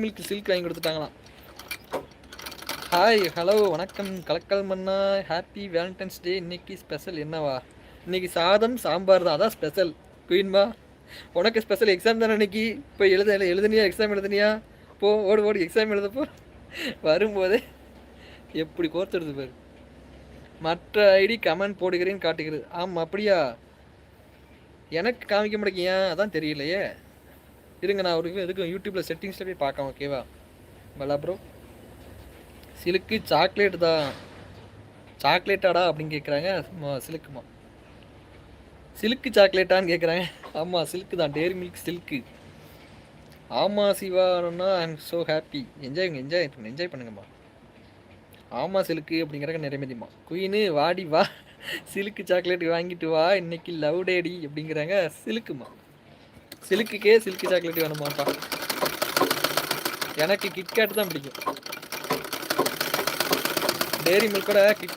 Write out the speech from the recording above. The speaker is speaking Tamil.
மில்க் சில்க் வாங்கி கொடுத்துட்டாங்களாம். ஹாய் ஹலோ வணக்கம் கலக்கல் மன்னா, ஹாப்பி வேலண்டைன்ஸ் டே. இன்னைக்கு ஸ்பெஷல் என்னவா? இன்னைக்கு சாதம் சாம்பார் தான், அதான் ஸ்பெஷல். குயின்மா உனக்கு ஸ்பெஷல் எக்ஸாம் தானே இன்னைக்கு. இப்போ எழுதுனியா எக்ஸாம் எழுதுனியா? போ ஓடு ஓடு எக்ஸாம் எழுதப்போ. வரும்போதே எப்படி கோர்த்துடுது பாரு. மற்ற ஐடி கமெண்ட் போடுகிறேன்னு காட்டுகிறது. ஆமாம் அப்படியா? எனக்கு காமிக்க மாட்டேங்க, அதான் தெரியலையே. இருங்க நான் ஒரு எதுக்கும் யூடியூப்பில் செட்டிங்ஸில் போய் பார்க்கலாம். ஓகேவா பலா ப்ரோ? சிலுக்கு சாக்லேட் தான். சாக்லேட்டாடா அப்படின்னு கேட்குறாங்க. சிலுக்குமா? சிலுக்கு சாக்லேட்டான்னு கேட்குறாங்க. ஆமாம் சில்க்கு தான், டேரி மில்க் சில்க்கு. ஆமாம் சிவானா, I am so happy. Enjoy பண்ணுங்கம்மா. ஆமாம் சிலுக்கு அப்படிங்கிறாங்க நிறைமதிமா. குயினு வாடி வா, சிலுக்கு சாக்லேட் வாங்கிட்டு வா, இன்னைக்கு லவ் டேடி அப்படிங்கிறாங்க. சிலுக்குமா? சிலுக்குக்கே சில்க்கு சாக்லேட் வேணுமாப்பா? எனக்கு கிட்கேட் தான் பிடிக்கும். டேரி மில்கோட